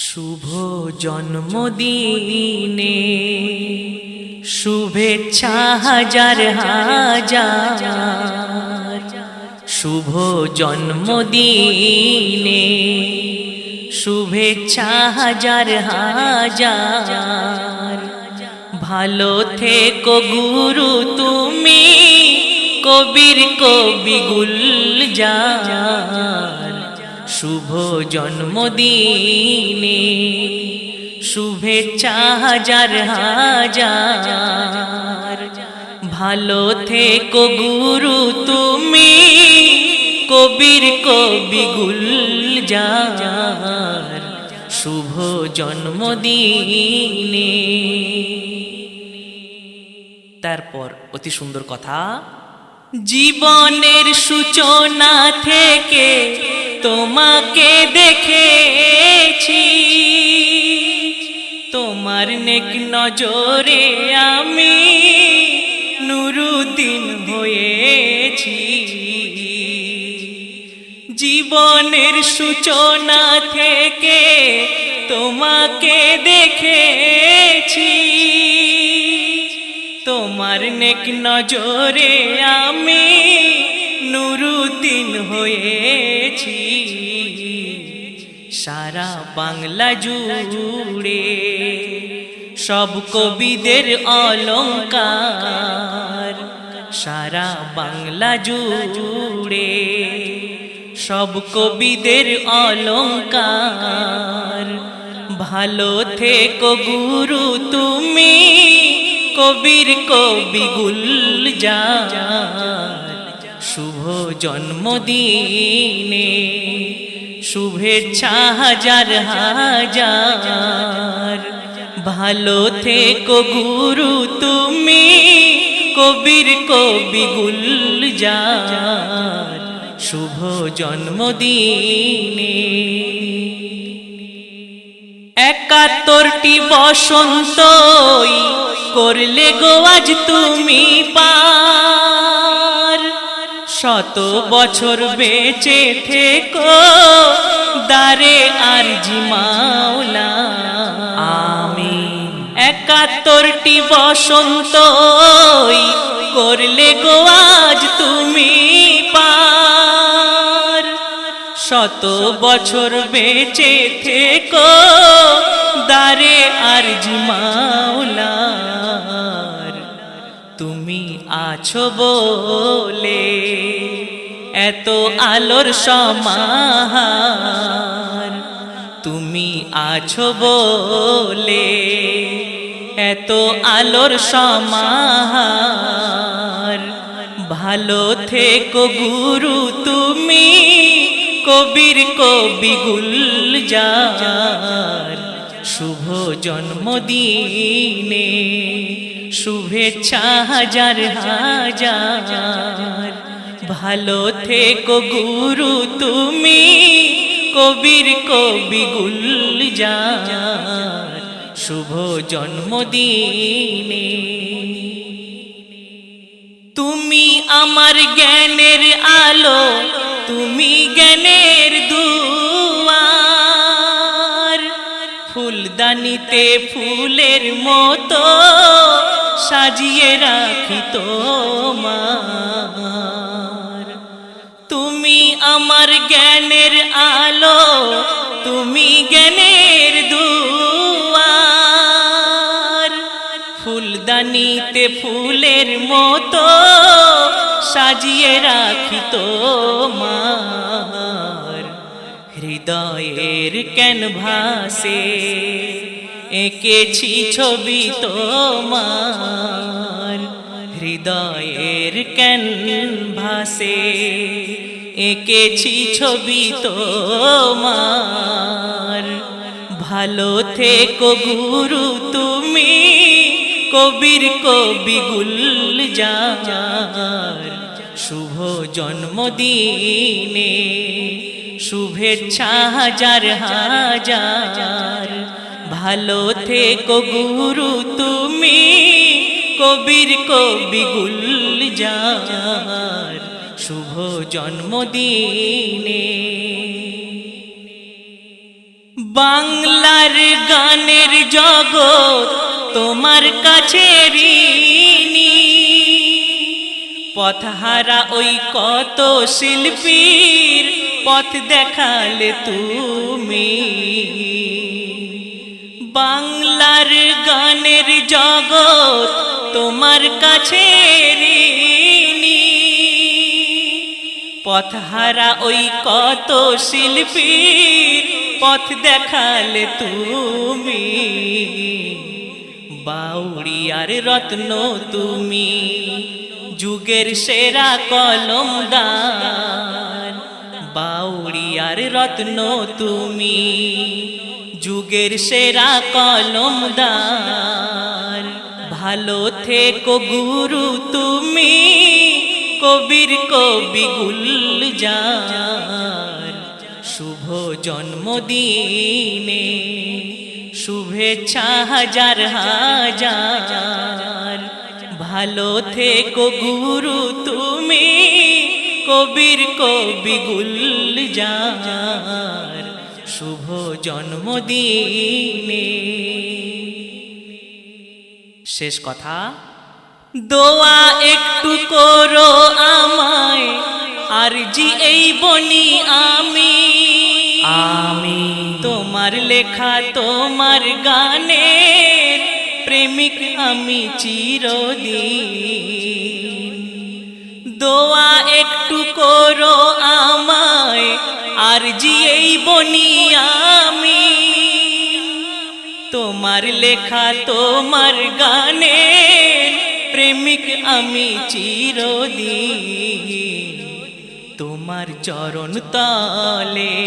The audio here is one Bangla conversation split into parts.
শুভ জন্মদিনে শুভেচ্ছা হাজার হাজার। শুভ জন্মদিনে শুভেচ্ছা হাজার হাজার। ভালো থেকো গুরু তুমি, কবির কবি গুলজার। শুভ জন্মদিনে শুভেচ্ছা হাজার হাজার। ভালো থেকো গুরু তুমি, কবির কবি গুলজার। শুভ জন্মদিনে। তারপর অতি সুন্দর কথা, জীবনের সূচনা থেকে তোমাকে দেখেছি, তোমার নেক নজরে আমি নুরুদ্দিন হয়েছি। জীবনের সূচনা থেকে তোমাকে দেখেছি, তোমার নেক নজরে আমি নুরুদ্দিন হয়েছি। সারা বাংলা জুড়ে সব কবিদের অলংকার। সারা বাংলা জুড়ে সব কবিদের অলংকার। ভালো থেকো গুরু তুমি, কবির কবি গুলজার। শুভ জন্মদিনে শুভেচ্ছা হাজার হাজার। ভালো থেকো গুরু তুমি, কবির কবি গুলজার। শুভ জন্মদিনে। ৭১টি বসন্তই করলে গো আজ তুমি পার। শত বছর বেঁচে থেকো দারে আরজি মাওলা আমিন। ৭১টি বসন্তই করলে গো আজ তুমি পার। শত বছর বেঁচে থেকো দারে আরজি মাওলার। তুমি আছো বলে এত আলোর সমাহার। তুমি আছো বলে এত আলোর সমাহার। ভালো থেকো গুরু তুমি, কবির কবি গুলজার। শুভ জন্মদিনে শুভেচ্ছা হাজার হাজার। ভালো থেকো গুরু তুমি, কবির কবি গুলজার। শুভ জন্মদিনে। তুমি আমার জ্ঞানের আলো, তুমি জ্ঞানের দুয়ার। ফুলদানিতে ফুলের মতো সাজিয়ে রাখি তোমার। তুমি আমার জ্ঞানের আলো, তুমি জ্ঞানের দুয়ার। ফুলদানিতে ফুলের মতো সাজিয়ে রাখি তোমার। হৃদয়ের ক্যানভাসে এঁকেছি ছবি তোমার। হৃদয়ের ক্যানভাসে এঁকেছি ছবি তোমার। ভালো থেকো গুরু তুমি, কবির কবি গুলজার। শুভ জন্মদিনে শুভেচ্ছা হাজার হাজার। ভালো থেকো গুরু তুমি, কবির কবি গুলজার। শুভ জন্মদিনে। বাংলার গানের জগৎ তোমার কাছে ঋণী, পথহারা ওই কত শিল্পীর পথ দেখালে তুমি। বাংলার গানের জগৎ তোমার কাছে ঋণী, পথহারা ওই কত শিল্পীর পথ দেখালে তুমি। বাউড়িয়ার রত্ন তুমি, যুগের সেরা কলমদার। বাউড়িয়ার রত্ন তুমি, যুগের সেরা কলমদার। ভালো থেকো গুরু তুমি, কবির কবি গুলজার। শুভ জন্মদিনে শুভেচ্ছা হাজার হাজার। ভালো থেকো গুরু তুমি, কবির কবি গুলজার। শুভ জন্মদিনে। শেষ কথা, দোয়া একটু করো আমায়, আরজি এই বনি আমি। তোমার লেখা তোমার গানের প্রেমিক আমি চিরদিন। দোয়া একটু করো আমায়, আরজি এই বনি আমি। তোমার লেখা তোমার গানের প্রেমিক আমি চিরদিন। তোমার চরণ তলে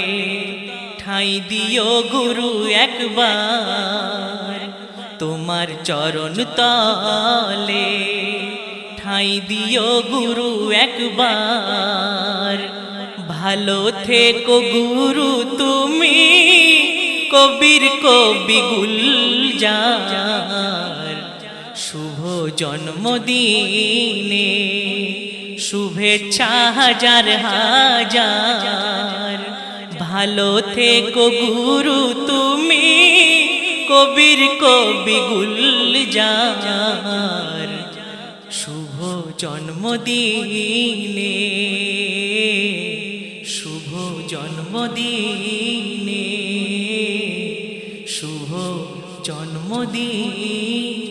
ঠাঁই দিও গুরু একবার। তোমার চরণ তলে ঠাঁই দিও গুরু একবার। ভালো থেকো গুরু তুমি, কবির কবি গুলজার। শুভ জন্মদিনে শুভেচ্ছা হাজার হাজার। ভালো থেকো গুরু তুমি, কবির কবি গুলজার। শুভ জন্মদিনে, শুভ জন্মদিনে, শুভ জন্মদিন।